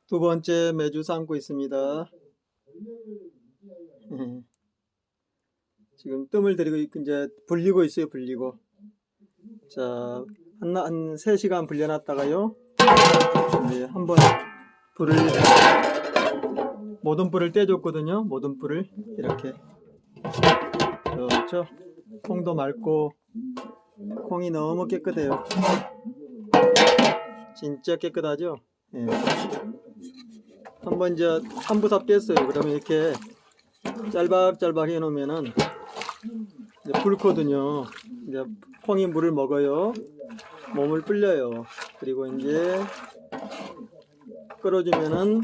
두 번째 메주 삶고 있습니다. 지금 뜸을 들이고 이제 불리고 있어요. 불리고. 자, 한 3시간 불려놨다가요. 이제 한번 불을, 모든 불을 떼줬거든요. 모든 불을 이렇게. 그렇죠. 콩도 맑고 콩이 너무 깨끗해요. 진짜 깨끗하죠. 예. 한번 이제 한 부삽 뺐어요. 그러면 이렇게 짤박짤박 해놓으면은 이제 불거든요. 이제 콩이 물을 먹어요. 몸을 불려요. 그리고 이제 끓어주면은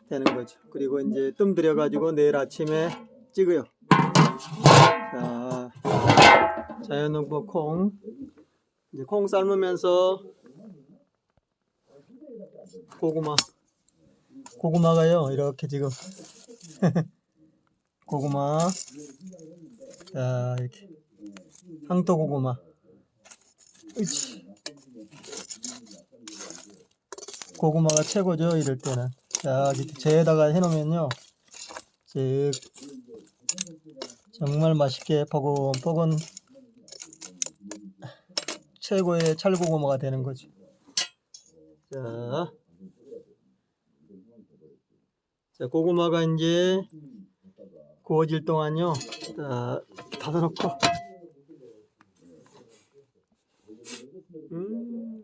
되는 거죠. 그리고 이제 뜸 들여가지고 내일 아침에 찍어요. 자, 자연농법 콩. 이제 콩 삶으면서 고구마가요, 이렇게 지금. 고구마. 자, 이렇게. 황토 고구마. 으치. 고구마가 최고죠, 이럴 때는. 자, 이렇게 재에다가 해놓으면요. 즉, 정말 맛있게 포근포근 최고의 찰고구마가 되는 거죠. 자, 고구마가 이제 구워질 동안요. 자, 닫아놓고.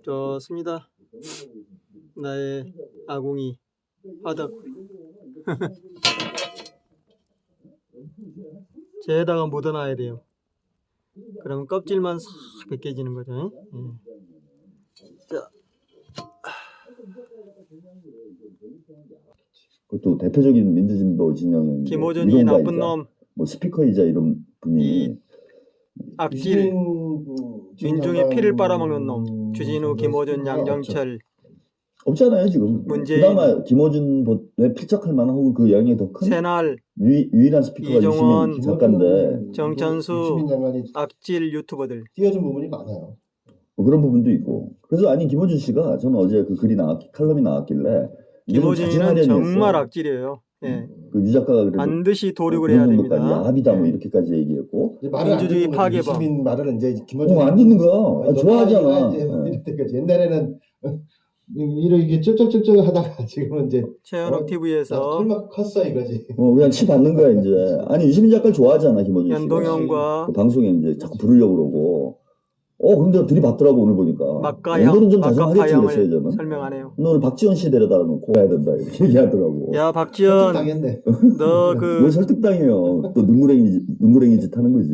좋습니다. 나의 아궁이 화덕. 재에다가 묻어놔야 돼요. 그럼 껍질만 싹 벗겨지는 거죠. 자. 그것도 대표적인 민주진보 진영의 김호준이 나쁜 놈, 뭐 스피커이자 이런 분이 악질, 민중의 피를 빨아먹는 놈, 주진우, 김호준, 양정철 없잖아요 지금. 문재인, 그나마 김호준에 필적할 만한 혹은 그 영향이 더 큰 새날, 유일한 스피커가 이종원, 유시민 작가인데 정천수, 악질 유튜버들 띄워준 부분이 많아요. 뭐 그런 부분도 있고. 그래서 아니 김호준 씨가 저는 어제 그 글이 칼럼이 나왔길래 김호준이는 정말 악질이에요. 예. 그 유 작가가 그래도 반드시 도륙을 해야 됩니다. 야합이다 뭐 이렇게까지 얘기했고. 민주주의 파괴범. 유시민 말을 이제 김호준 안 듣는 거야. 좋아하잖아. 옛날에는 이렇게 쩔쩔쩔쩔 하다가 지금은 이제 최현욱 TV에서 털막 컸어 이거지. 그냥 치 받는 거야 이제. 아니 유시민 작가를 좋아하잖아 김호준 씨가. 연동형과 그 방송에 이제 자꾸 부르려고 그러고. 근데 들이받더라고 오늘 보니까. 막가형, 좀 다정하겠지 그랬어요. 설명하네요. 너는 박지원 씨 데려다 놓고 가야 된다 이렇게 얘기하더라고. 야 박지원, 당했네. 너 뭘 설득당해요. 또 눈구랭이 짓 하는 거지.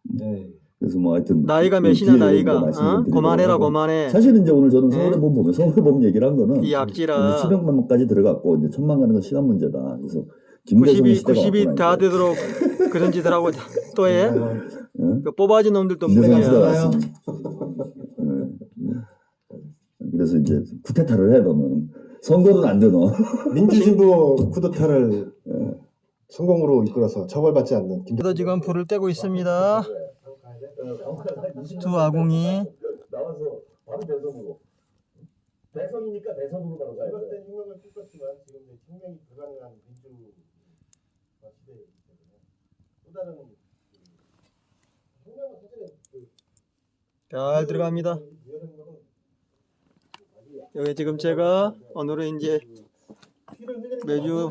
네. 그래서 뭐 하여튼 나이가 몇이냐 나이가. 그만해라 그만해. 사실은 이제 오늘 저는 서울의 봄 보면 얘기를 한 거는 이 악질아. 수백만 원까지 들어갔고 이제 1000만 가는 건 시간 문제다. 그래서 김대중의 시대가 90이 다 되도록 그런 짓을 하고 또 해. 그 뽑아진 놈들도 김대중 시대가 문제야. 왔습니다. 그래서 이제 쿠데타를 해 너는. 선거는 안 돼 너. 민주진보 쿠데타를 성공으로 이끌어서 처벌받지 않는 저도 지금 불을 떼고 있습니다. 두 아궁이. 나와서 바로 대선으로. 대선이니까 대선으로 가는 거야. 잘못된 혁명을 꿈꿨지만 지금 혁명이 불가능한 민주화 시대이기 때문에 또 다른 혁명은 사실은 잘 들어갑니다. 여기 지금 제가 오늘은 이제 매주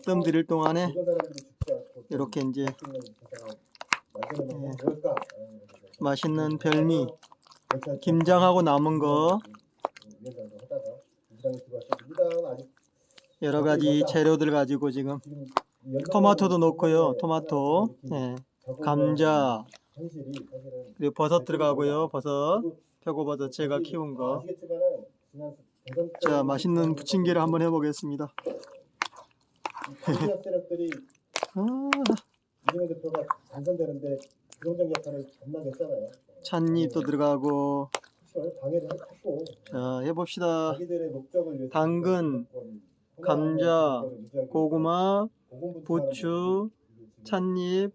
뜸 들일 동안에 이렇게 이제 맛있는 별미 김장하고 남은 거 여러 가지 재료들 가지고 지금 토마토도 넣고요. 토마토, 감자, 그리고 버섯 들어가고요. 버섯, 표고버섯 제가 키운 거. 자, 맛있는 부침개를 한번 해보겠습니다. 이재명 대표가 당선되는데 부정적 역할을 겁나게 했잖아요. 찻잎도 들어가고. 자, 해봅시다. 당근, 감자, 고구마, 부추, 찻잎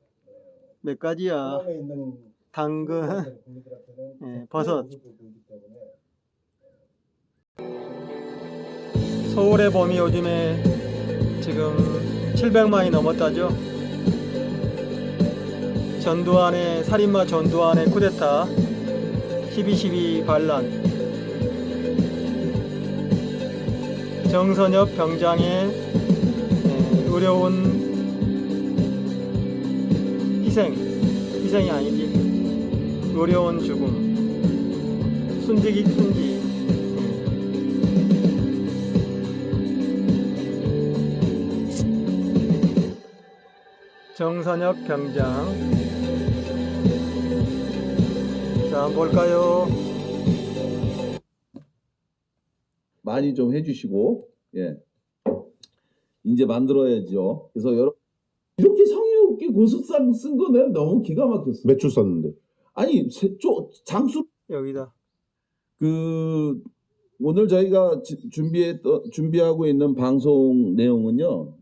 몇 가지야. 당근, 국민들한테는 예, 버섯. 모습을 보이기 때문에 서울의 봄이 요즘에 지금 700만이 넘었다죠. 전두환의 살인마 전두환의 쿠데타, 12.12 반란, 정선엽 병장의 어려운 희생이 아니지, 어려운 죽음, 순지. 정선엽 병장. 자, 한번 볼까요? 많이 좀 해주시고, 예. 이제 만들어야죠. 그래서 이렇게 성의 없게 고수상 쓴 거는 너무 기가 막혔어. 몇 줄 썼는데? 아니, 장수, 여기다. 오늘 저희가 준비하고 있는 방송 내용은요,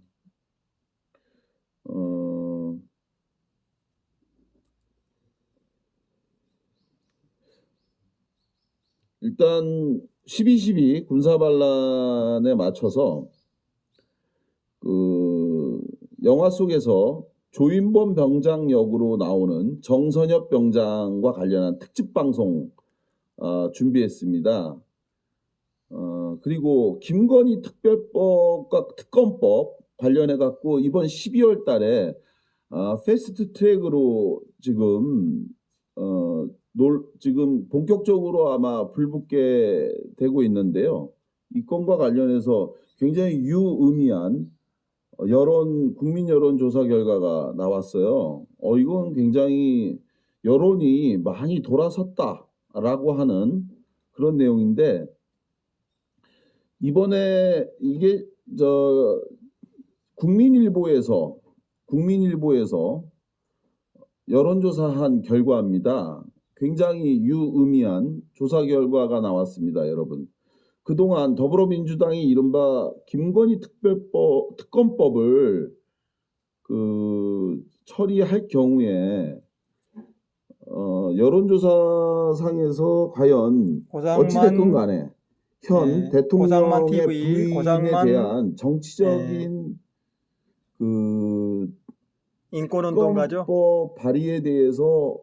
일단 12.12 군사반란에 맞춰서 영화 속에서 조인범 병장 역으로 나오는 정선엽 병장과 관련한 특집 방송 준비했습니다. 그리고 김건희 특별법과 특검법 관련해 갖고 이번 12월 달에 패스트 트랙으로 지금 지금 본격적으로 아마 불붙게 되고 있는데요. 이 건과 관련해서 굉장히 유의미한 국민 여론 조사 결과가 나왔어요. 이건 굉장히 여론이 많이 돌아섰다라고 하는 그런 내용인데, 이번에 이게 국민일보에서 여론조사한 결과입니다. 굉장히 유의미한 조사 결과가 나왔습니다, 여러분. 그동안 더불어민주당이 이른바 김건희 특검법을 처리할 경우에 여론조사상에서 과연 어찌됐건 간에 현 대통령의 부인에 대한 정치적인 인권운동가죠. 특검법 발의에 대해서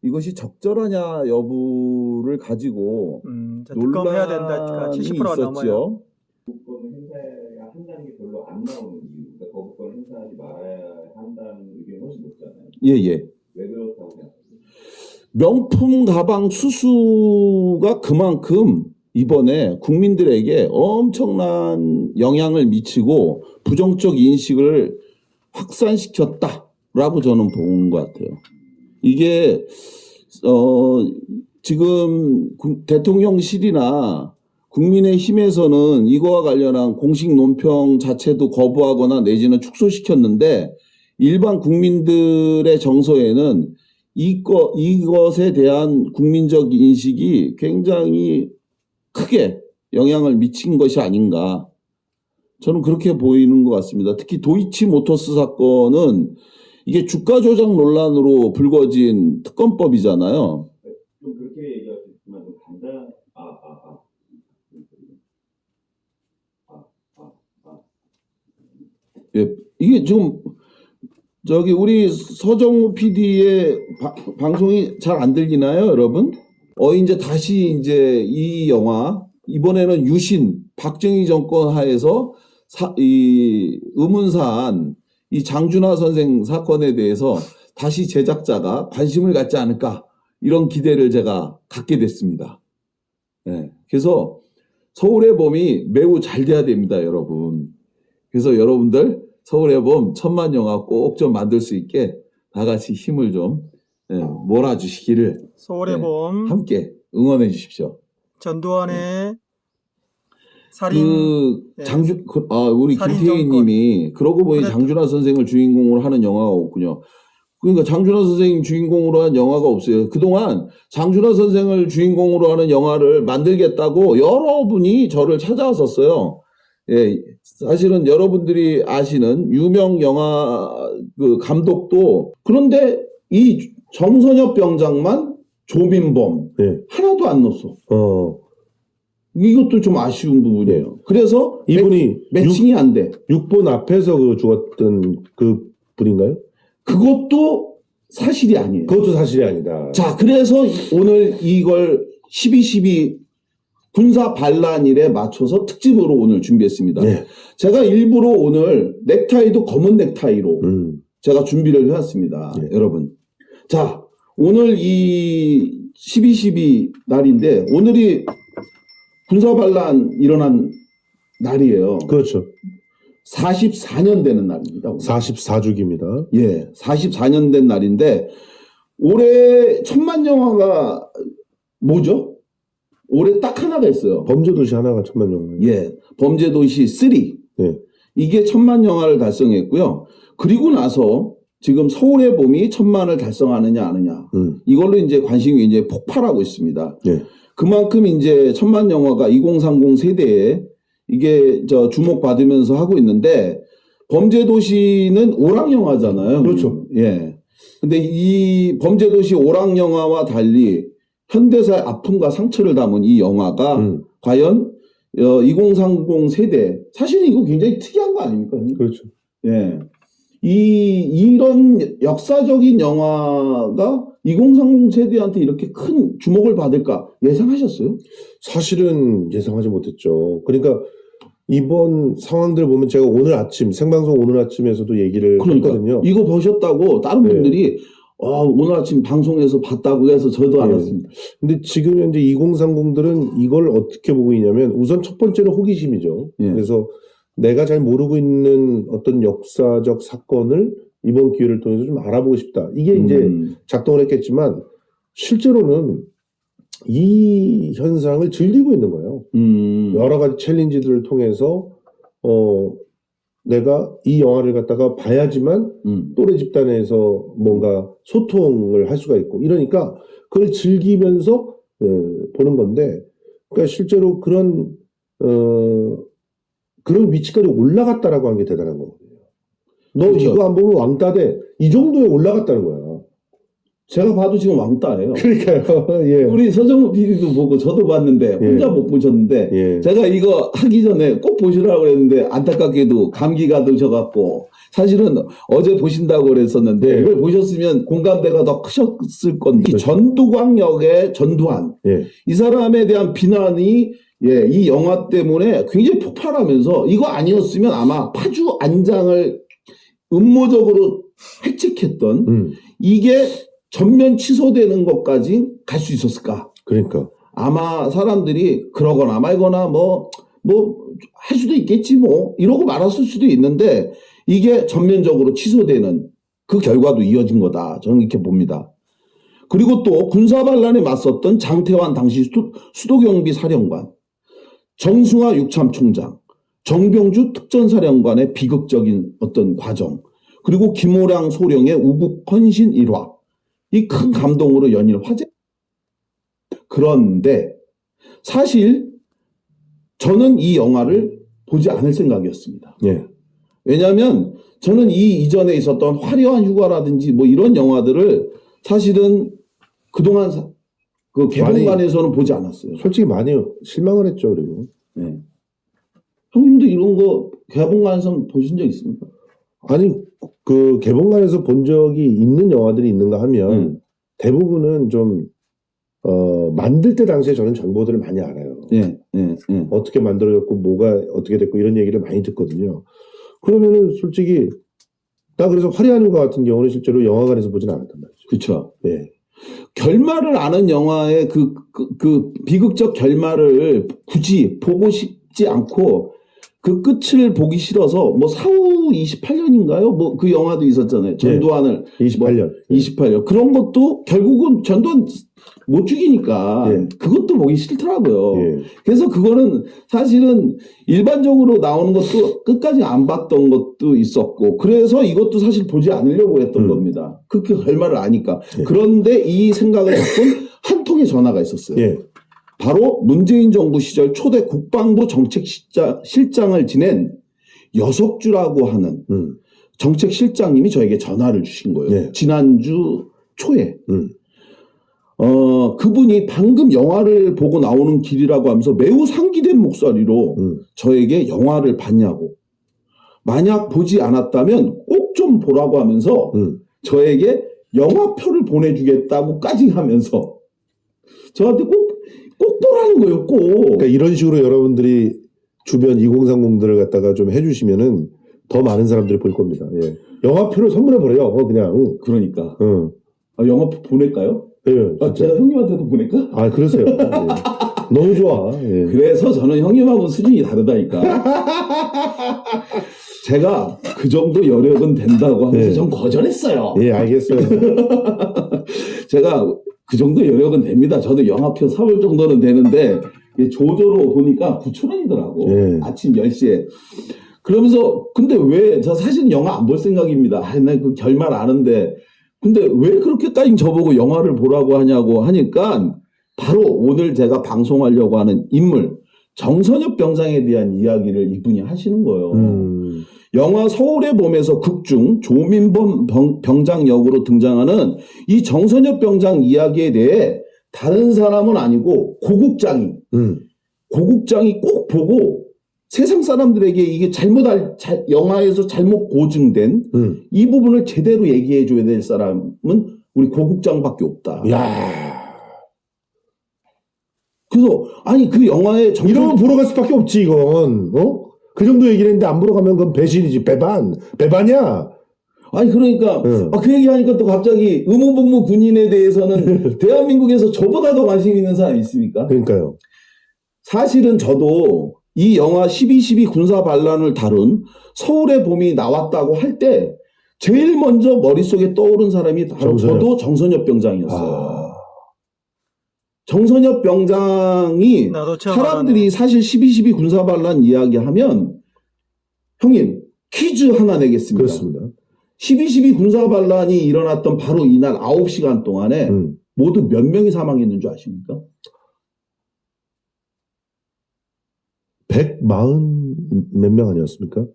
이것이 적절하냐 여부를 가지고 특검해야 된다. 70%가 넘어요. 거부권 행사해야 한다는 게 별로 안 나오는 이유. 그러니까 거부권 행사하지 말아야 한다는 의견이 훨씬 높잖아요. 예. 왜 그렇다고 생각하세요? 명품 가방 수수가 그만큼 이번에 국민들에게 엄청난 영향을 미치고 부정적 인식을 확산시켰다라고 저는 보는 것 같아요. 이게 지금 대통령실이나 국민의힘에서는 이거와 관련한 공식 논평 자체도 거부하거나 내지는 축소시켰는데, 일반 국민들의 정서에는 이것에 대한 국민적 인식이 굉장히 크게 영향을 미친 것이 아닌가, 저는 그렇게 보이는 것 같습니다. 특히 도이치모터스 사건은 이게 주가 조작 논란으로 불거진 특검법이잖아요. 좀 그렇게 얘기할 수 있지만 좀 간단. 예, 이게 지금 우리 서정우 PD의 방송이 잘 안 들리나요, 여러분? 이제 다시 이 영화, 이번에는 유신 박정희 정권 하에서 이 의문사안, 이 장준하 선생 사건에 대해서 다시 제작자가 관심을 갖지 않을까, 이런 기대를 제가 갖게 됐습니다. 네. 그래서 서울의 봄이 매우 잘 돼야 됩니다, 여러분. 그래서 여러분들 서울의 봄 1000만 영화 꼭 좀 만들 수 있게 다 같이 힘을 좀 몰아주시기를 서울의 봄 함께 응원해 주십시오. 전두환의 살인, 우리 김태희님이 그러고 보니 장준하 선생을 주인공으로 하는 영화가 없군요. 그러니까 장준하 선생님 주인공으로 한 영화가 없어요. 그동안 장준하 선생을 주인공으로 하는 영화를 만들겠다고 여러분이 저를 찾아왔었어요. 예, 사실은 여러분들이 아시는 유명 영화 감독도, 그런데 이 정선엽 병장만 조민범 예. 하나도 안 넣었어. 이것도 좀 아쉬운 부분이에요. 그래서 이분이 매칭이 안 돼. 6본 앞에서 그 죽었던 그 분인가요? 그것도 사실이 아니에요. 그것도 사실이 아니다. 자, 그래서 오늘 이걸 12.12 군사 반란일에 맞춰서 특집으로 오늘 준비했습니다. 네. 제가 일부러 오늘 넥타이도 검은 넥타이로 제가 준비를 해왔습니다. 네. 여러분. 자, 오늘 이 12.12 날인데 오늘이 군사 반란 일어난 날이에요. 그렇죠. 44년 되는 날입니다. 오늘. 44주기입니다. 예, 44년 된 날인데 올해 천만 영화가 뭐죠? 올해 딱 하나가 있어요. 범죄도시 하나가 천만 영화. 예, 범죄도시 3. 예. 이게 천만 영화를 달성했고요. 그리고 나서 지금 서울의 봄이 천만을 달성하느냐 아느냐 이걸로 이제 관심이 이제 폭발하고 있습니다. 예. 그만큼 이제 천만 영화가 2030 세대에 이게 주목받으면서 하고 있는데 범죄도시는 오락 영화잖아요. 그렇죠. 예. 근데 이 범죄도시 오락 영화와 달리 현대사의 아픔과 상처를 담은 이 영화가 과연 2030 세대 사실은 이거 굉장히 특이한 거 아닙니까? 그렇죠. 예. 이런 역사적인 영화가 2030 세대한테 이렇게 큰 주목을 받을까 예상하셨어요? 사실은 예상하지 못했죠. 그러니까 이번 상황들을 보면 제가 오늘 아침 생방송 오늘 아침에서도 얘기를 했거든요. 이거 보셨다고 다른 네. 분들이 오늘 아침 방송에서 봤다고 해서 저도 알았습니다. 근데 지금 현재 2030들은 이걸 어떻게 보고 있냐면 우선 첫 번째는 호기심이죠. 예. 그래서 내가 잘 모르고 있는 어떤 역사적 사건을 이번 기회를 통해서 좀 알아보고 싶다. 이게 이제 작동을 했겠지만 실제로는 이 현상을 즐기고 있는 거예요. 여러 가지 챌린지들을 통해서 내가 이 영화를 갖다가 봐야지만 또래 집단에서 뭔가 소통을 할 수가 있고 이러니까 그걸 즐기면서 보는 건데 그러니까 실제로 그런 위치까지 올라갔다라고 하는 게 대단한 거거든요. 너 그렇죠. 이거 안 보면 왕따 돼. 이 정도에 올라갔다는 거야. 제가 봐도 지금 왕따예요. 그러니까요. 예. 우리 서정우 PD도 보고 저도 봤는데 혼자 못 보셨는데 예. 제가 이거 하기 전에 꼭 보시라고 그랬는데 안타깝게도 감기가 드셔갖고 사실은 어제 보신다고 그랬었는데 예. 이걸 보셨으면 공감대가 더 크셨을 건데 전두광 역의 전두환 예. 이 사람에 대한 비난이 이 영화 때문에 굉장히 폭발하면서 이거 아니었으면 아마 파주 안장을 음모적으로 획책했던 이게 전면 취소되는 것까지 갈 수 있었을까? 그러니까. 아마 사람들이 그러거나 말거나 뭐 할 수도 있겠지 뭐 이러고 말았을 수도 있는데 이게 전면적으로 취소되는 그 결과도 이어진 거다. 저는 이렇게 봅니다. 그리고 또 군사반란에 맞섰던 장태환 당시 수도경비 사령관, 정승화 육참총장, 정병주 특전사령관의 비극적인 어떤 과정, 그리고 김호랑 소령의 우국 헌신 일화, 이 큰 감동으로 연일 화제. 그런데 사실 저는 이 영화를 보지 않을 생각이었습니다. 예. 왜냐하면 저는 이 이전에 있었던 화려한 휴가라든지 뭐 이런 영화들을 사실은 그동안 그 개봉관에서는 보지 않았어요. 솔직히 많이 실망을 했죠. 그리고. 네. 형님도 이런 거 개봉관에서 보신 적 있습니까? 아니 그 개봉관에서 본 적이 있는 영화들이 있는가 하면 대부분은 좀 만들 때 당시에 저는 정보들을 많이 알아요. 어떻게 만들어졌고 뭐가 어떻게 됐고 이런 얘기를 많이 듣거든요. 그러면은 솔직히 나 그래서 화려한 휴가 같은 경우는 실제로 영화관에서 보진 않았단 말이죠. 그렇죠. 네. 결말을 아는 영화의 그 비극적 결말을 굳이 보고 싶지 않고 그 끝을 보기 싫어서 뭐 사후 28년인가요? 뭐 그 영화도 있었잖아요. 전두환을 28년. 28년. 그런 것도 결국은 전두환 못 죽이니까 그것도 보기 싫더라고요. 그래서 그거는 사실은 일반적으로 나오는 것도 끝까지 안 봤던 것도 있었고 그래서 이것도 사실 보지 않으려고 했던 겁니다. 그 결말을 아니까. 그런데 이 생각을 바꾼 한 통의 전화가 있었어요. 바로 문재인 정부 시절 초대 국방부 정책실장을 지낸 여석주라고 하는 정책실장님이 저에게 전화를 주신 거예요. 지난주 초에 그분이 방금 영화를 보고 나오는 길이라고 하면서 매우 상기된 목소리로 저에게 영화를 봤냐고, 만약 보지 않았다면 꼭 좀 보라고 하면서 저에게 영화표를 보내주겠다고까지 하면서 저한테 꼭 보라는 거예요. 꼭. 그러니까 이런 식으로 여러분들이 주변 2030들을 갖다가 좀 해주시면은 더 많은 사람들이 볼 겁니다. 예. 영화표를 선물해 버려요. 그냥. 그러니까 영화표 보낼까요? 예, 제가 형님한테도 보낼까? 아, 그러세요. 예. 너무 좋아. 예. 그래서 저는 형님하고는 수준이 다르다니까. 제가 그 정도 여력은 된다고 하면서 네. 전 거절했어요. 예, 알겠어요. 제가 그 정도 여력은 됩니다. 저도 영화표 사볼 정도는 되는데 조조로 보니까 9,000원이더라고. 네. 아침 10시에. 그러면서 근데 왜, 저 사실은 영화 안 볼 생각입니다. 나 그 결말 아는데. 근데 왜 그렇게까지 저보고 영화를 보라고 하냐고 하니까 바로 오늘 제가 방송하려고 하는 인물 정선엽 병장에 대한 이야기를 이분이 하시는 거예요. 영화 서울의 봄에서 극중 조민범 병장 역으로 등장하는 이 정선엽 병장 이야기에 대해 다른 사람은 아니고 고국장이 꼭 보고 세상 사람들에게 이게 영화에서 잘못 고증된 이 부분을 제대로 얘기해 줘야 될 사람은 우리 고국장밖에 없다. 야, 그래서 아니 그 영화에 이러면 보러 갈 수밖에 없지 이건. 그 정도 얘기를 했는데 안 보러 가면 그건 배신이지. 배반이야. 아니 그러니까 그 얘기하니까 또 갑자기 의무복무 군인에 대해서는 대한민국에서 저보다 더 관심 있는 사람이 있습니까? 그러니까요. 사실은 저도 이 영화 12.12 군사 반란을 다룬 서울의 봄이 나왔다고 할 때 제일 먼저 머릿속에 떠오른 사람이 바로 저도 정선엽 병장이었어요. 정선엽 병장이 사람들이 사실 12.12 군사 반란 이야기하면 형님 퀴즈 하나 내겠습니다. 그렇습니다. 12.12 군사 반란이 일어났던 바로 이날 9시간 동안에 모두 몇 명이 사망했는 줄 아십니까? 140 몇 명 아니었습니까?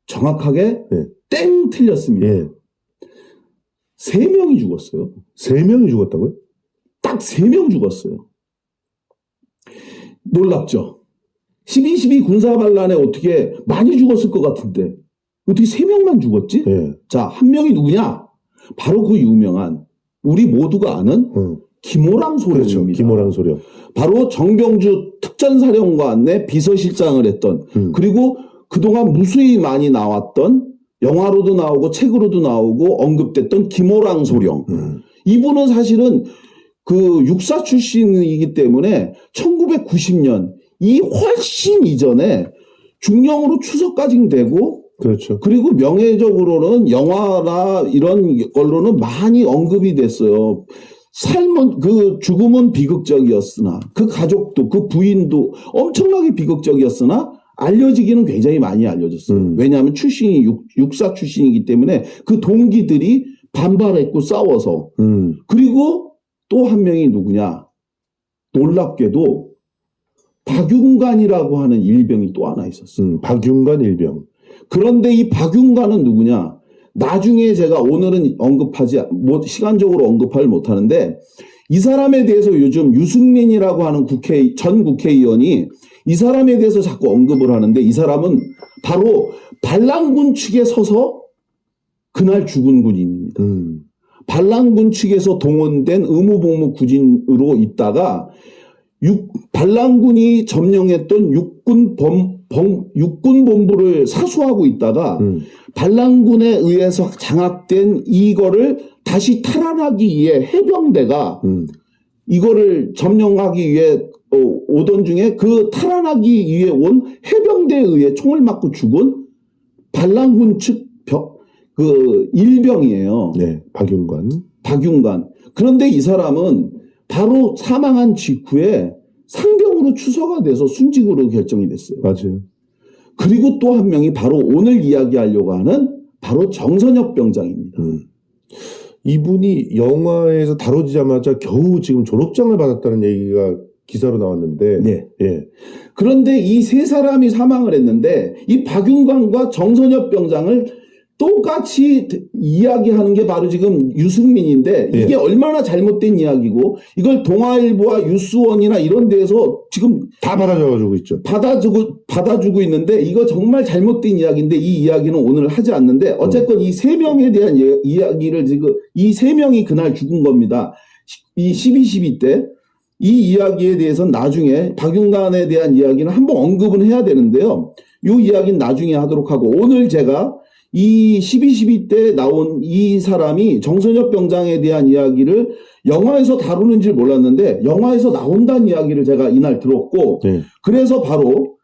정확하게 네. 땡 틀렸습니다. 예. 3명이 죽었어요. 3명이 죽었다고요? 딱 3명 죽었어요. 놀랍죠? 12.12 군사 반란에 어떻게 많이 죽었을 것 같은데 어떻게 3명만 죽었지? 예. 자, 한 명이 누구냐? 바로 그 유명한 우리 모두가 아는 김호랑 소령입니다. 그렇죠. 김호랑 소령. 바로 정병주 특전사령관의 비서실장을 했던 그리고 그동안 무수히 많이 나왔던 영화로도 나오고 책으로도 나오고 언급됐던 김호랑 소령. 이분은 사실은 그 육사 출신이기 때문에 1990년 이 훨씬 이전에 중령으로 추석까지 되고 그렇죠. 그리고 명예적으로는 영화나 이런 걸로는 많이 언급이 됐어요. 그 죽음은 비극적이었으나 그 가족도 그 부인도 엄청나게 비극적이었으나 알려지기는 굉장히 많이 알려졌어요. 왜냐하면 출신이 육사 출신이기 때문에 그 동기들이 반발했고 싸워서 그리고 또 한 명이 누구냐? 놀랍게도 박윤관이라고 하는 일병이 또 하나 있었어요. 박윤관 일병. 그런데 이 박윤관은 누구냐? 나중에 제가 오늘은 시간적으로 언급을 못하는데 이 사람에 대해서 요즘 유승민이라고 하는 전 국회의원이 이 사람에 대해서 자꾸 언급을 하는데 이 사람은 바로 반란군 측에 서서 그날 죽은 군인입니다. 반란군 측에서 동원된 의무복무 군인으로 있다가 반란군이 점령했던 육군본부를 사수하고 있다가 반란군에 의해서 장악된 이거를 다시 탈환하기 위해 해병대가 이거를 점령하기 위해 오던 중에 그 탈환하기 위해 온 해병대에 의해 총을 맞고 죽은 반란군 측 그 일병이에요. 네, 박윤관. 그런데 이 사람은 바로 사망한 직후에 상병으로 추서가 돼서 순직으로 결정이 됐어요. 맞아요. 그리고 또 한 명이 바로 오늘 이야기하려고 하는 바로 정선엽 병장입니다. 이분이 영화에서 다뤄지자마자 겨우 지금 졸업장을 받았다는 얘기가 기사로 나왔는데. 네. 예. 그런데 이 세 사람이 사망을 했는데 이 박윤관과 정선엽 병장을 똑같이 이야기하는 게 바로 지금 유승민인데 이게 얼마나 잘못된 이야기고 이걸 동아일보와 뉴스원이나 이런 데에서 지금 다 받아줘가지고 있죠. 받아주고 있는데 이거 정말 잘못된 이야기인데 이 이야기는 오늘 하지 않는데 어쨌건 이 세 명에 대한 이야기를 지금 이 세 명이 그날 죽은 겁니다. 이 12.12 때 이 이야기에 대해서는 나중에 박윤관에 대한 이야기는 한번 언급은 해야 되는데요. 이 이야기는 나중에 하도록 하고 오늘 제가 이 12.12 때 나온 이 사람이 정선엽 병장에 대한 이야기를 영화에서 다루는 줄 몰랐는데 영화에서 나온다는 이야기를 제가 이날 들었고 그래서 바로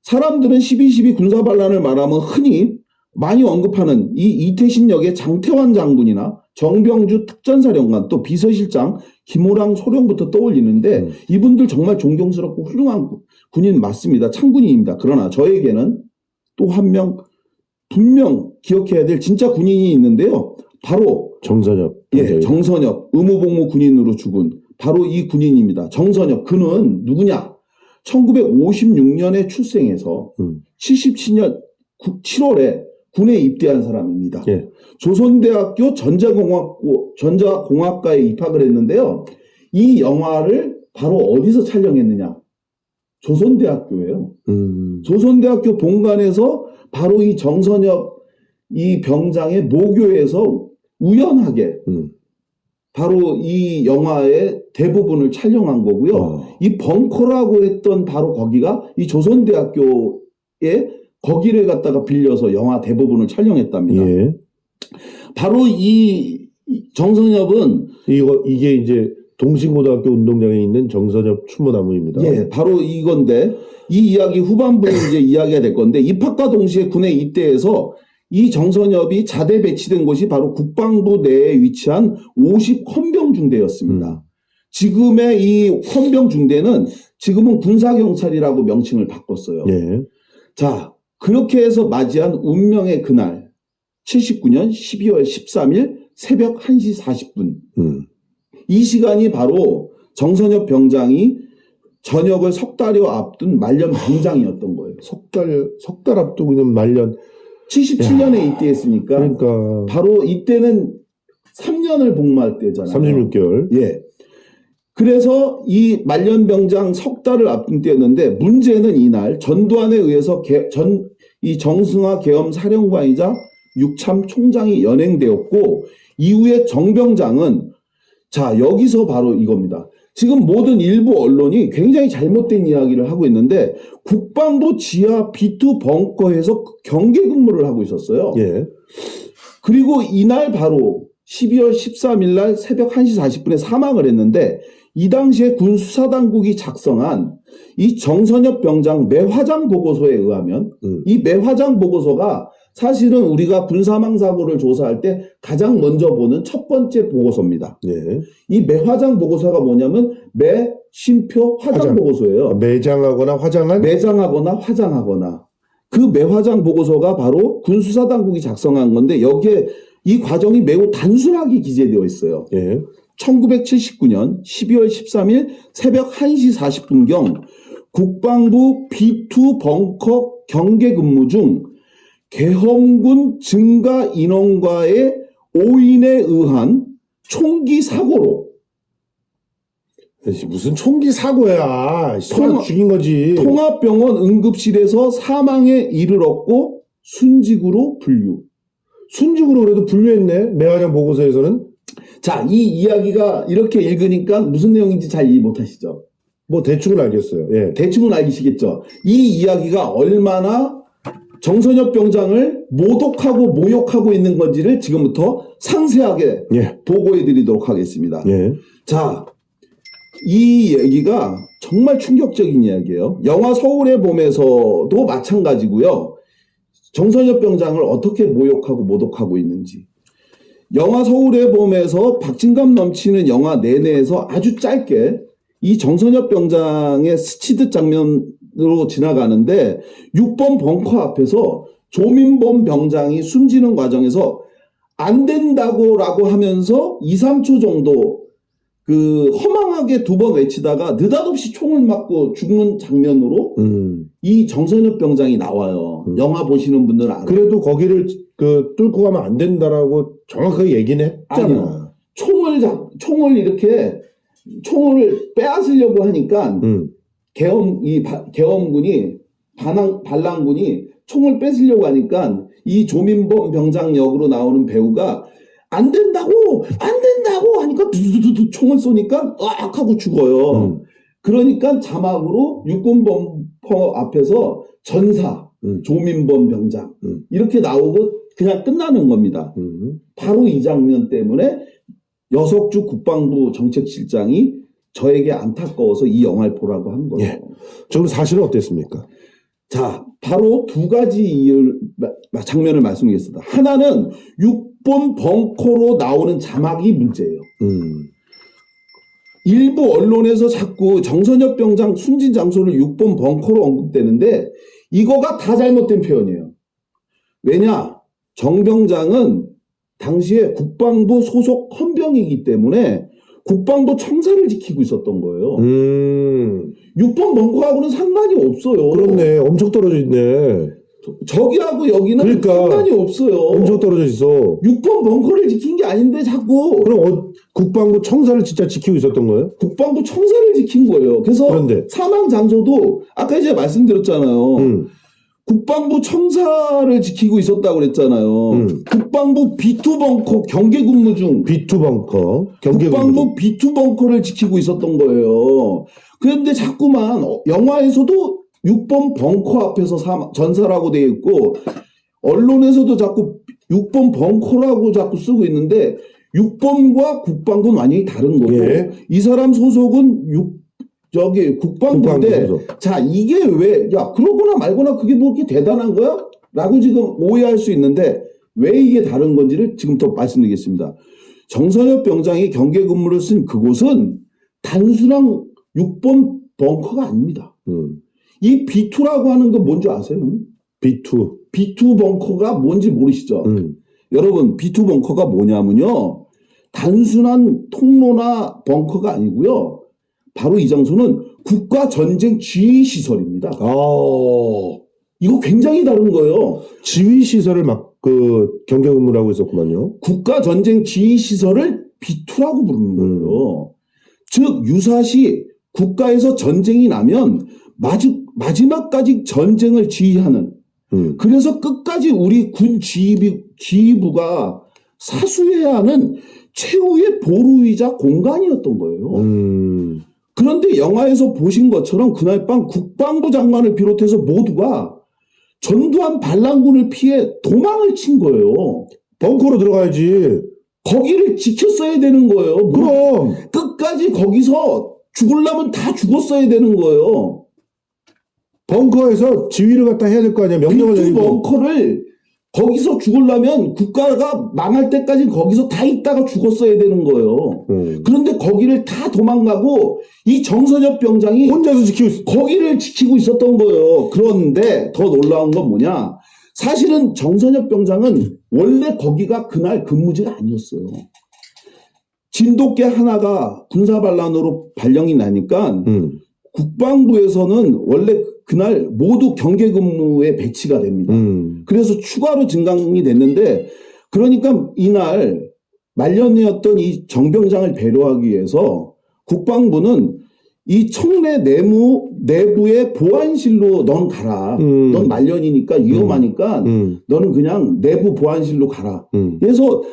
사람들은 12.12 군사반란을 말하면 흔히 많이 언급하는 이 이태신 역의 장태환 장군이나 정병주 특전사령관 또 비서실장 김호랑 소령부터 떠올리는데 이분들 정말 존경스럽고 훌륭한 군인 맞습니다. 참군인입니다. 그러나 저에게는 또 한 명 분명 기억해야 될 진짜 군인이 있는데요. 바로 정선엽. 예, 정선엽 의무복무 군인으로 죽은 바로 이 군인입니다. 정선엽 그는 누구냐? 1956년에 출생해서 77년 7월에 군에 입대한 사람입니다. 조선대학교 전자공학과에 입학을 했는데요. 이 영화를 바로 어디서 촬영했느냐? 조선대학교예요. 조선대학교 본관에서 바로 이 정선엽 이 병장의 모교에서 우연하게 바로 이 영화의 대부분을 촬영한 거고요. 이 벙커라고 했던 바로 거기가 이 조선대학교에 거기를 갖다가 빌려서 영화 대부분을 촬영했답니다. 바로 이 정선엽은 이게 이제 동신고등학교 운동장에 있는 정선엽 추모나무입니다. 예, 바로 이건데 이 이야기 후반부에 이제 이야기가 될 건데 입학과 동시에 군에 입대해서 이 정선엽이 자대 배치된 곳이 바로 국방부 내에 위치한 50 헌병중대였습니다. 지금의 이 헌병중대는 지금은 군사경찰이라고 명칭을 바꿨어요. 자, 그렇게 해서 맞이한 운명의 그날 79년 12월 13일 새벽 1시 40분 이 시간이 바로 정선엽 병장이 전역을 석 달여 앞둔 말년 병장이었던 거예요. 석 달 앞두고 있는 말년. 77년에 입대했으니까 그러니까 바로 이때는 3년을 복무할 때잖아요. 36개월. 예. 그래서 이 말년 병장 석 달을 앞둔 때였는데 문제는 이날 전두환에 의해서 이 정승화 계엄 사령관이자 육참 총장이 연행되었고 이후에 정 병장은 자 여기서 바로 이겁니다. 지금 모든 일부 언론이 굉장히 잘못된 이야기를 하고 있는데 국방부 지하 B2 벙커에서 경계 근무를 하고 있었어요. 그리고 이날 바로 12월 13일 날 새벽 1시 40분에 사망을 했는데 이 당시에 군 수사당국이 작성한 이 정선엽 병장 매화장 보고서에 의하면 이 매화장 보고서가 사실은 우리가 군사망사고를 조사할 때 가장 먼저 보는 첫 번째 보고서입니다. 이 매화장 보고서가 뭐냐면 매심표 화장 보고서예요. 매장하거나 화장한? 매장하거나 화장하거나. 그 매화장 보고서가 바로 군수사당국이 작성한 건데 여기에 이 과정이 매우 단순하게 기재되어 있어요. 1979년 12월 13일 새벽 1시 40분경 국방부 B2 벙커 경계 근무 중 계엄군 증가 인원과의 오인에 의한 총기 사고로 무슨 총기 사고야. 죽인 거지. 통합병원 응급실에서 사망에 이르렀고 순직으로 분류. 순직으로 그래도 분류했네. 매화장 보고서에서는. 자, 이 이야기가 이렇게 읽으니까 무슨 내용인지 잘 이해 못하시죠? 뭐 대충은 알겠어요. 대충은 알시겠죠. 이 이야기가 얼마나 정선엽 병장을 모독하고 모욕하고 있는 건지를 지금부터 상세하게 보고해 드리도록 하겠습니다. 자, 이 얘기가 정말 충격적인 이야기예요. 영화 서울의 봄에서도 마찬가지고요. 정선엽 병장을 어떻게 모욕하고 모독하고 있는지. 영화 서울의 봄에서 박진감 넘치는 영화 내내에서 아주 짧게 이 정선엽 병장의 스치듯 장면으로 지나가는데 6번 벙커 앞에서 조민범 병장이 숨지는 과정에서 안 된다고 라고 하면서 2, 3초 정도 그 허망하게 2번 외치다가 느닷없이 총을 맞고 죽는 장면으로 이 정선엽 병장이 나와요. 영화 보시는 분들은 알아요. 그래도 거기를 그 뚫고 가면 안 된다라고 정확하게 얘기는 했잖아. 아니요. 총을 이렇게 총을 빼앗으려고 하니까 계엄군이 반란군이 총을 뺏으려고 하니까 이 조민범 병장 역으로 나오는 배우가 안 된다고 하니까 두두두두 총을 쏘니까 으악 하고 죽어요. 그러니까 자막으로 육군범퍼 앞에서 전사 조민범 병장 이렇게 나오고 그냥 끝나는 겁니다. 바로 이 장면 때문에 여석주 국방부 정책실장이 저에게 안타까워서 이 영화를 보라고 한 거예요. 예. 좀 사실은 어땠습니까? 자, 바로 2가지 장면을 말씀드리겠습니다. 하나는 6번 벙커로 나오는 자막이 문제예요. 일부 언론에서 자꾸 정선엽 병장 숨진 장소를 6번 벙커로 언급되는데 이거가 다 잘못된 표현이에요. 왜냐? 정 병장은 당시에 국방부 소속 헌병이기 때문에 국방부 청사를 지키고 있었던 거예요. 6번 벙커하고는 상관이 없어요. 그렇네. 엄청 떨어져 있네. 저기하고 여기는 그러니까 상관이 없어요. 엄청 떨어져 있어. 6번 벙커를 지킨 게 아닌데 자꾸 그럼 국방부 청사를 진짜 지키고 있었던 거예요? 국방부 청사를 지킨 거예요. 그래서 그런데 사망 장소도 아까 이제 말씀드렸잖아요. 국방부 청사를 지키고 있었다고 그랬잖아요. 국방부 B2 벙커 경계 근무 중 B2 벙커 경계 국방부 B2 벙커를 지키고 있었던 거예요. 그런데 자꾸만 영화에서도 6번 벙커 앞에서 전사라고 되어 있고 언론에서도 자꾸 6번 벙커라고 자꾸 쓰고 있는데 6번과 국방부는 완전히 다른 거고 예. 이 사람 소속은 국방부인데 소속. 자 이게 왜 그러거나 말거나 그게 뭐 그렇게 대단한 거야? 라고 지금 오해할 수 있는데 왜 이게 다른 건지를 지금부터 말씀드리겠습니다. 정선엽 병장이 경계 근무를 쓴 그곳은 단순한 6번 벙커가 아닙니다. 이 B2라고 하는 거 뭔지 아세요? B2 벙커가 뭔지 모르시죠? 여러분 B2 벙커가 뭐냐면요. 단순한 통로나 벙커가 아니고요. 바로 이 장소는 국가전쟁 지휘시설입니다. 이거 굉장히 다른 거예요. 지휘시설을 막 경계 근무를 하고 있었구만요. 국가전쟁 지휘시설을 B2라고 부르는 거예요. 즉 유사시 국가에서 전쟁이 나면 마지막까지 전쟁을 지휘하는 그래서 끝까지 우리 군 지휘부가 사수해야 하는 최후의 보루이자 공간이었던 거예요. 그런데 영화에서 보신 것처럼 그날 밤 국방부 장관을 비롯해서 모두가 전두환 반란군을 피해 도망을 친 거예요. 벙커로 들어가야지. 거기를 지켰어야 되는 거예요. 그럼 끝까지 거기서 죽으려면 다 죽었어야 되는 거예요. 벙커에서 지휘를 갖다 해야 될 거 아니야. 명령을 B2 내리고. 벙커를 거기서 죽으려면 국가가 망할 때까지 거기서 다 있다가 죽었어야 되는 거예요. 그런데 거기를 다 도망가고 이 정선엽 병장이 혼자서 지키고 있어. 거기를 지키고 있었던 거예요. 그런데 더 놀라운 건 뭐냐? 사실은 정선엽 병장은 원래 거기가 그날 근무지가 아니었어요. 진돗개 하나가 군사반란으로 발령이 나니까 국방부에서는 원래 그날 모두 경계 근무에 배치가 됩니다. 그래서 추가로 증강이 됐는데 그러니까 이날 말년이었던 이 정병장을 배려하기 위해서 국방부는 이 청내 내부의 보안실로 넌 가라. 넌 말년이니까 위험하니까 너는 그냥 내부 보안실로 가라. 그래서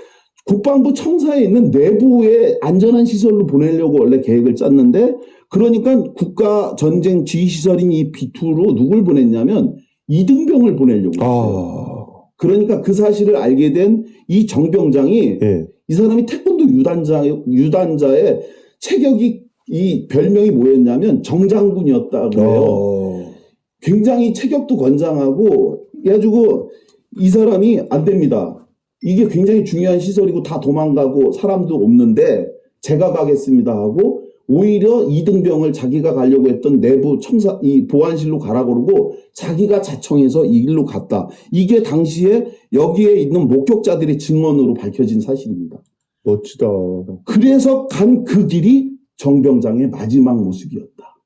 국방부 청사에 있는 내부의 안전한 시설로 보내려고 원래 계획을 짰는데 그러니까 국가전쟁 지휘시설인 이 B2로 누굴 보냈냐면 이등병을 보내려고 했어요. 그러니까 그 사실을 알게 된 이 정병장이 이 사람이 태권도 유단자의 체격이 이 별명이 뭐였냐면 정장군이었다고 해요. 굉장히 체격도 건장하고 그래가지고 이 사람이 안 됩니다. 이게 굉장히 중요한 시설이고 다 도망가고 사람도 없는데 제가 가겠습니다 하고 오히려 이등병을 자기가 가려고 했던 내부 청사 이 보안실로 가라 그러고 자기가 자청해서 이 길로 갔다. 이게 당시에 여기에 있는 목격자들의 증언으로 밝혀진 사실입니다. 멋지다. 그래서 간 그 길이 정병장의 마지막 모습이었다.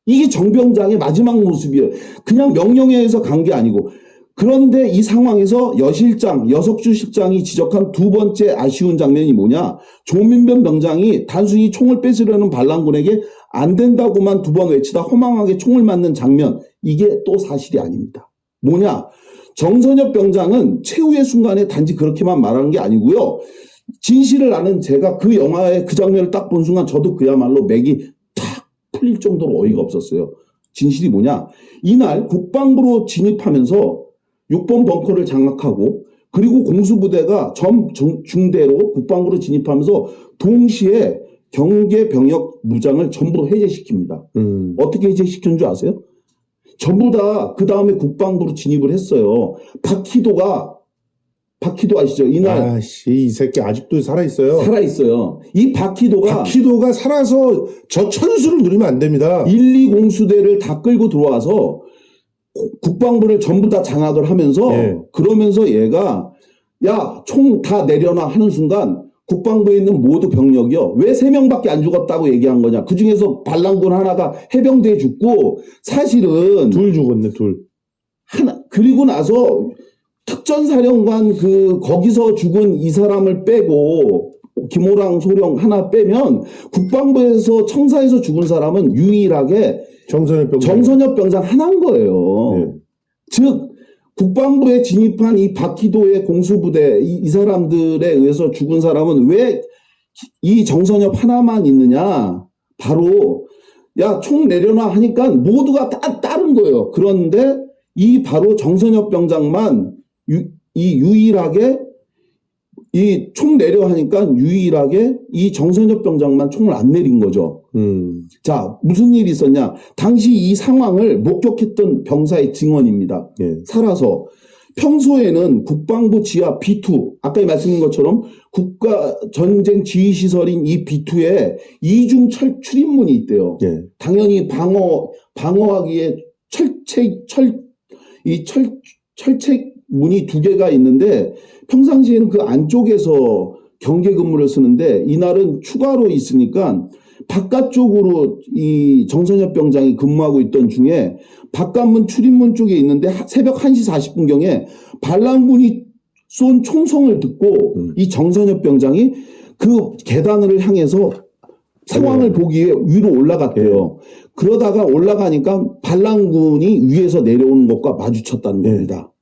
이게 정병장의 마지막 모습이에요. 그냥 명령에 의해서 간 게 아니고. 그런데 이 상황에서 여석주 실장이 지적한 두 번째 아쉬운 장면이 뭐냐? 조민변 병장이 단순히 총을 뺏으려는 반란군에게 안 된다고만 두 번 외치다 허망하게 총을 맞는 장면. 이게 또 사실이 아닙니다. 뭐냐? 정선엽 병장은 최후의 순간에 단지 그렇게만 말하는 게 아니고요. 진실을 아는 제가 그 영화의 그 장면을 딱 본 순간 저도 그야말로 맥이 탁 풀릴 정도로 어이가 없었어요. 진실이 뭐냐? 이날 국방부로 진입하면서 6번 벙커를 장악하고 그리고 공수부대가 중대로 국방부로 진입하면서 동시에 경계 병력 무장을 전부 해제시킵니다. 어떻게 해제시킨 줄 아세요? 전부 다 그 다음에 국방부로 진입을 했어요. 박희도 아시죠? 이날 아씨, 이 새끼 아직도 살아있어요. 살아있어요. 이 박희도가 살아서 저 천수를 누리면 안 됩니다. 1, 2 공수대를 다 끌고 들어와서 국방부를 전부 다 장악을 하면서 그러면서 얘가 야, 총 다 내려놔 하는 순간 국방부에 있는 모두 병력이요. 왜 3명밖에 안 죽었다고 얘기한 거냐. 그중에서 반란군 하나가 해병대에 죽고 사실은 둘 죽었네, 둘. 그리고 나서 특전사령관 거기서 죽은 이 사람을 빼고 김호랑 소령 하나 빼면 국방부에서 청사에서 죽은 사람은 유일하게 정선엽 병장 하나인 거예요. 즉 국방부에 진입한 이 박희도의 공수부대 이 사람들에 의해서 죽은 사람은 왜 이 정선엽 하나만 있느냐. 바로 야, 총 내려놔 하니까 모두가 다 따른 거예요. 그런데 이 바로 정선엽 병장만 유일하게 이 총 내려 하니까 유일하게 이 정선엽 병장만 총을 안 내린 거죠. 자, 무슨 일이 있었냐? 당시 이 상황을 목격했던 병사의 증언입니다. 살아서 평소에는 국방부 지하 B2, 아까 말씀드린 것처럼 국가 전쟁 지휘 시설인 이 B2에 이중 출입문이 있대요. 당연히 방어하기에 철책 문이 2개가 있는데 평상시에는 그 안쪽에서 경계 근무를 쓰는데 이날은 추가로 있으니까 바깥쪽으로 이 정선엽 병장이 근무하고 있던 중에 바깥문 출입문 쪽에 있는데 새벽 1시 40분경에 반란군이 쏜 총성을 듣고 이 정선엽 병장이 그 계단을 향해서 상황을 보기 위해 위로 올라갔대요. 그러다가 올라가니까 반란군이 위에서 내려오는 것과 마주쳤다는 겁니다.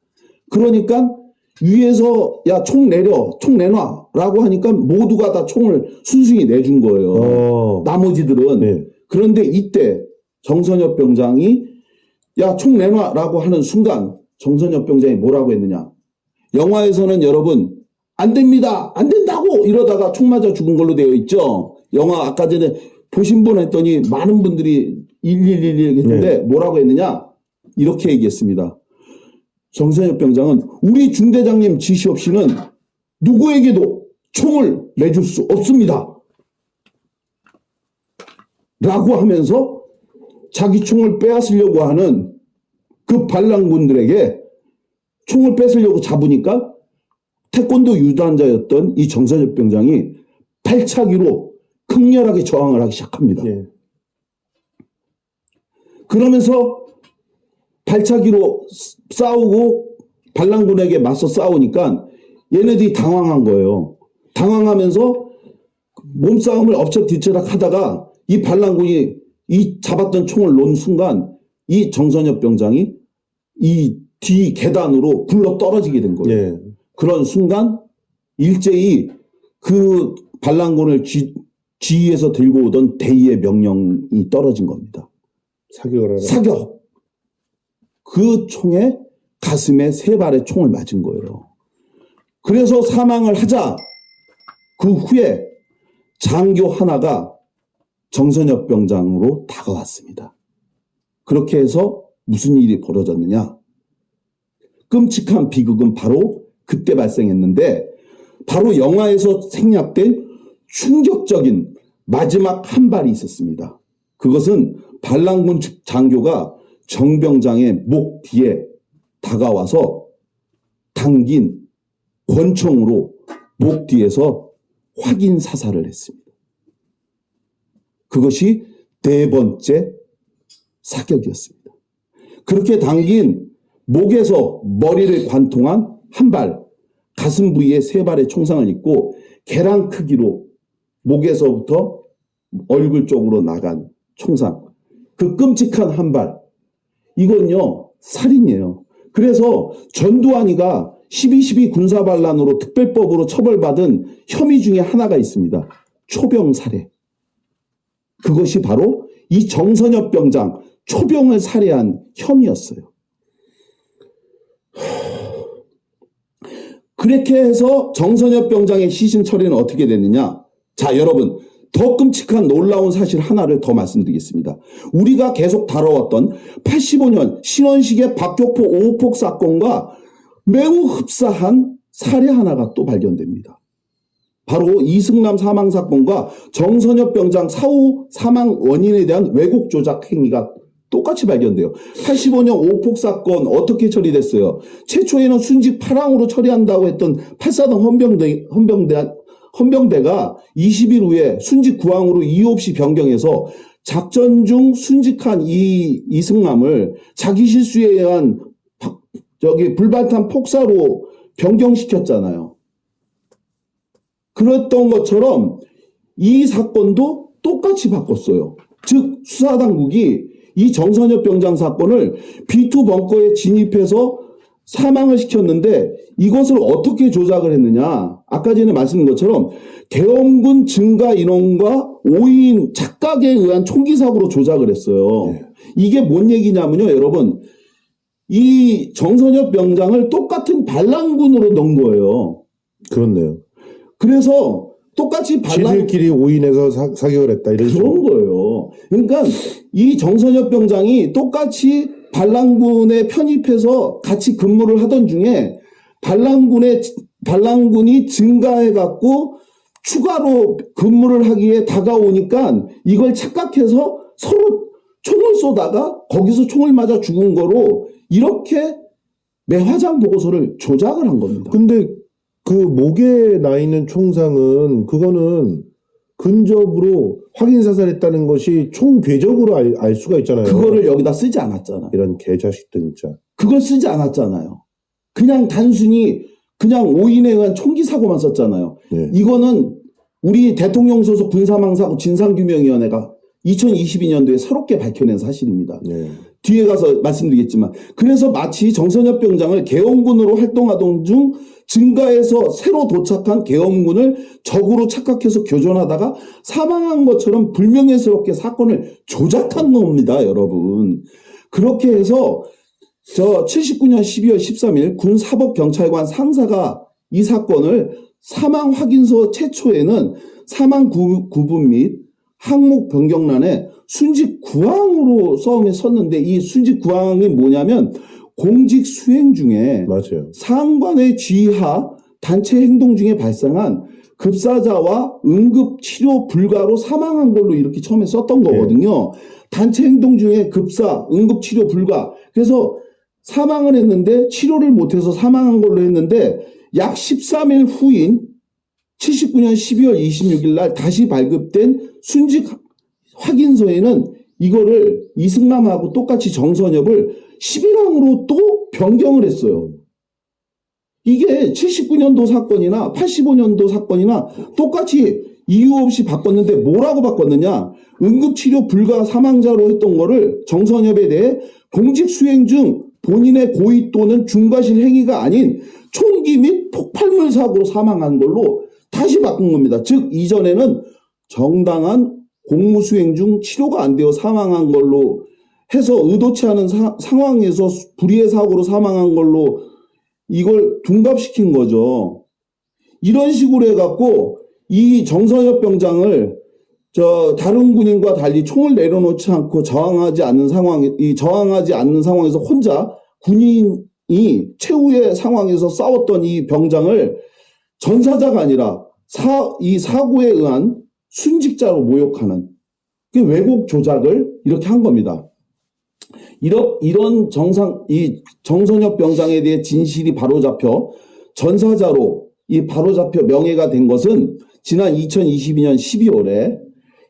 그러니까 위에서 야, 총 내놔 라고 하니까 모두가 다 총을 순순히 내준 거예요. 나머지들은. 그런데 이때 정선엽 병장이 야, 총 내놔 라고 하는 순간 정선엽 병장이 뭐라고 했느냐. 영화에서는 여러분 안 됩니다, 안 된다고 이러다가 총 맞아 죽은 걸로 되어 있죠. 영화 아까 전에 보신 분 했더니 많은 분들이 1111 했는데 뭐라고 했느냐. 이렇게 얘기했습니다. 정선엽 병장은 우리 중대장님 지시 없이는 누구에게도 총을 내줄 수 없습니다. 라고 하면서 자기 총을 빼앗으려고 하는 그 반란군들에게 총을 뺏으려고 잡으니까 태권도 유단자였던 이 정선엽 병장이 발차기로 극렬하게 저항을 하기 시작합니다. 그러면서 발차기로 싸우고 반란군에게 맞서 싸우니까 얘네들이 당황한 거예요. 당황하면서 몸싸움을 엎쳐뒤쳐락 하다가 이 반란군이 이 잡았던 총을 놓은 순간 이 정선엽 병장이 이 뒤 계단으로 굴러 떨어지게 된 거예요. 그런 순간 일제히 그 반란군을 지휘해서 들고 오던 대의의 명령이 떨어진 겁니다. 사격을 하라. 사격! 그 총에 가슴에 3발의 총을 맞은 거예요. 그래서 사망을 하자 그 후에 장교 하나가 정선엽 병장으로 다가왔습니다. 그렇게 해서 무슨 일이 벌어졌느냐. 끔찍한 비극은 바로 그때 발생했는데 바로 영화에서 생략된 충격적인 마지막 한 발이 있었습니다. 그것은 반란군 장교가 정병장의 목 뒤에 다가와서 당긴 권총으로 목 뒤에서 확인 사살을 했습니다. 그것이 네 번째 사격이었습니다. 그렇게 당긴 목에서 머리를 관통한 한 발, 가슴 부위에 세 발의 총상을 입고 계란 크기로 목에서부터 얼굴 쪽으로 나간 총상, 그 끔찍한 한 발, 이건요 살인이에요. 그래서 전두환이가 12.12 군사반란으로 특별법으로 처벌받은 혐의 중에 하나가 있습니다. 초병살해. 그것이 바로 이 정선엽 병장 초병을 살해한 혐의였어요. 그렇게 해서 정선엽 병장의 시신 처리는 어떻게 됐느냐? 자, 여러분, 더 끔찍한 놀라운 사실 하나를 더 말씀드리겠습니다. 우리가 계속 다뤄왔던 85년 신원식의 박격포 5호폭 사건과 매우 흡사한 사례 하나가 또 발견됩니다. 바로 이승남 사망 사건과 정선엽 병장 사후 사망 원인에 대한 왜곡 조작 행위가 똑같이 발견돼요. 85년 5호폭 사건 어떻게 처리됐어요? 최초에는 순직 8항으로 처리한다고 했던 8사단 헌병대가 20일 후에 순직 9항으로 이유 없이 변경해서 작전 중 순직한 이승남을 자기 실수에 의한 불발탄 폭사로 변경시켰잖아요. 그랬던 것처럼 이 사건도 똑같이 바꿨어요. 즉 수사당국이 이 정선엽 병장 사건을 B2 벙커에 진입해서 사망을 시켰는데 이것을 어떻게 조작을 했느냐. 아까 전에 말씀드린 것처럼 계엄군 증가 인원과 5인 착각에 의한 총기 사고로 조작을 했어요. 이게 뭔 얘기냐면요. 여러분, 이 정선엽 병장을 똑같은 반란군으로 넣은 거예요. 그렇네요. 그래서 똑같이 지들끼리 5인에서 사격을 했다 이런 그런 거예요. 그러니까 이 정선엽 병장이 똑같이 반란군에 편입해서 같이 근무를 하던 중에 반란군이 증가해갖고 추가로 근무를 하기에 다가오니까 이걸 착각해서 서로 총을 쏘다가 거기서 총을 맞아 죽은 거로 이렇게 매화장 보고서를 조작을 한 겁니다. 근데 그 목에 나 있는 총상은 그거는 근접으로 확인 사살했다는 것이 총 궤적으로 알 수가 있잖아요. 그거를 여기다 쓰지 않았잖아. 이런 개자식들 진짜. 그걸 쓰지 않았잖아요. 그냥 단순히 그냥 5인에 의한 총기 사고만 썼잖아요. 네. 이거는 우리 대통령 소속 군사망사고 진상규명위원회가 2022년도에 새롭게 밝혀낸 사실입니다. 네. 뒤에 가서 말씀드리겠지만 그래서 마치 정선엽 병장을 계엄군으로 활동하던 중 증가해서 새로 도착한 계엄군을 적으로 착각해서 교전하다가 사망한 것처럼 불명예스럽게 사건을 조작한 겁니다, 여러분. 그렇게 해서 79년 12월 13일 군사법경찰관 상사가 이 사건을 사망 확인서 최초에는 사망 구분 및 항목 변경란에 순직 9항으로 썼는데 이 순직 9항이 뭐냐면 공직 수행 중에 맞아요. 상관의 지휘하 단체 행동 중에 발생한 급사자와 응급 치료 불가로 사망한 걸로 이렇게 처음에 썼던 거거든요. 단체 행동 중에 급사, 응급 치료 불가. 그래서 사망을 했는데 치료를 못해서 사망한 걸로 했는데 약 13일 후인 79년 12월 26일 날 다시 발급된 순직 확인서에는 이거를 이승남하고 똑같이 정선엽을 11항으로 또 변경을 했어요. 이게 79년도 사건이나 85년도 사건이나 똑같이 이유 없이 바꿨는데 뭐라고 바꿨느냐. 응급치료 불가 사망자로 했던 거를 정선엽에 대해 공직 수행 중 본인의 고의 또는 중과실 행위가 아닌 총기 및 폭발물 사고로 사망한 걸로 다시 바꾼 겁니다. 즉 이전에는 정당한 공무 수행 중 치료가 안 되어 사망한 걸로 해서 의도치 않은 상황에서 불의의 사고로 사망한 걸로 이걸 둔갑시킨 거죠. 이런 식으로 해갖고 이 정선엽 병장을 다른 군인과 달리 총을 내려놓지 않고 저항하지 않는 상황에서 혼자 군인이 최후의 상황에서 싸웠던 이 병장을 전사자가 아니라 이 사고에 의한 순직자로 모욕하는 그 왜곡 조작을 이렇게 한 겁니다. 이런 정선엽 병장에 대해 진실이 바로잡혀 전사자로 바로잡혀 명예가 된 것은 지난 2022년 12월에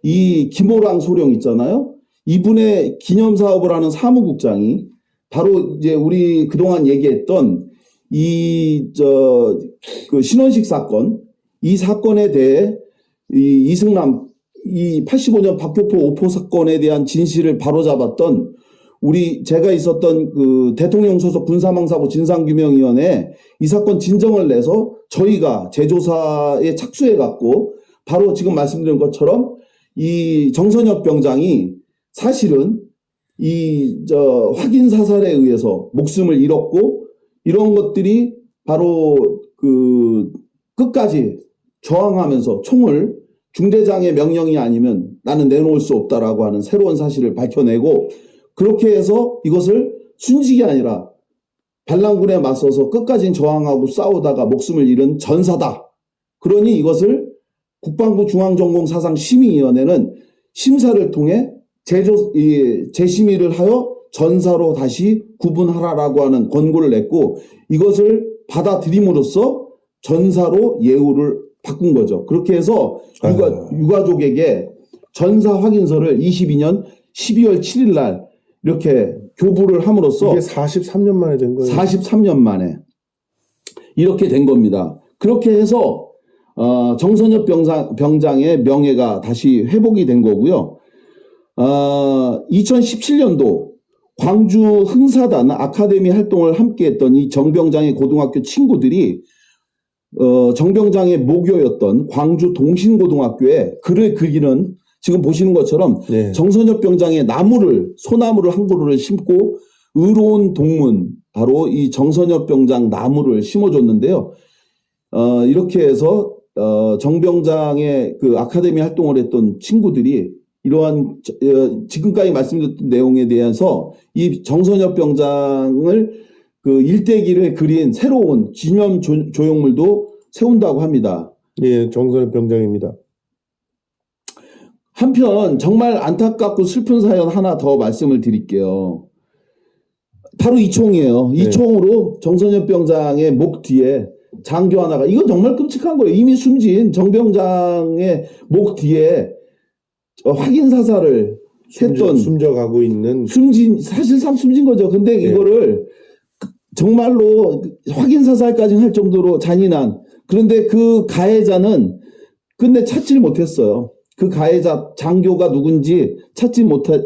이 김호랑 소령 있잖아요. 이분의 기념사업을 하는 사무국장이 바로 이제 우리 그동안 얘기했던 그 신원식 사건, 이 사건에 대해 이승남, 이 85년 박교포 오포 사건에 대한 진실을 바로잡았던 제가 있었던 그 대통령 소속 군사망사고 진상규명위원회에 이 사건 진정을 내서 저희가 재조사에 착수해갖고 바로 지금 말씀드린 것처럼 이 정선엽 병장이 사실은 확인 사살에 의해서 목숨을 잃었고 이런 것들이 바로 끝까지 저항하면서 총을 중대장의 명령이 아니면 나는 내놓을 수 없다라고 하는 새로운 사실을 밝혀내고 그렇게 해서 이것을 순직이 아니라 반란군에 맞서서 끝까지 저항하고 싸우다가 목숨을 잃은 전사다. 그러니 이것을 국방부 중앙전공사상심의위원회는 심사를 통해 재심의를 하여 전사로 다시 구분하라라고 하는 권고를 냈고 이것을 받아들임으로써 전사로 예우를 바꾼 거죠. 그렇게 해서 유가족에게 전사 확인서를 22년 12월 7일 날 이렇게 교부를 함으로써 이게 43년 만에 된 거예요. 43년 만에 이렇게 된 겁니다. 그렇게 해서 정선엽 병장의 명예가 다시 회복이 된 거고요. 2017년도 광주 흥사단 아카데미 활동을 함께했던 이 정병장의 고등학교 친구들이 정병장의 모교였던 광주 동신고등학교에 글을 그리는 지금 보시는 것처럼 네. 정선엽 병장의 소나무를 한 그루를 심고 의로운 동문 바로 이 정선엽 병장 나무를 심어줬는데요. 이렇게 해서 정병장의 그 아카데미 활동을 했던 친구들이 이러한 지금까지 말씀드렸던 내용에 대해서 이 정선엽 병장을 그 일대기를 그린 새로운 기념 조형물도 세운다고 합니다. 예, 정선엽 병장입니다. 한편 정말 안타깝고 슬픈 사연 하나 더 말씀을 드릴게요. 바로 이 총이에요. 이 네. 총으로 정선엽 병장의 목 뒤에 장교 하나가 이건 정말 끔찍한 거예요. 이미 숨진 정병장의 목 뒤에 확인 사살을 했던 숨져가고 있는 사실상 숨진 거죠. 근데 네. 이거를 정말로 확인 사살까지 할 정도로 잔인한 그런데 그 가해자는 끝내 찾질 못했어요. 그 가해자 장교가 누군지 찾지 못했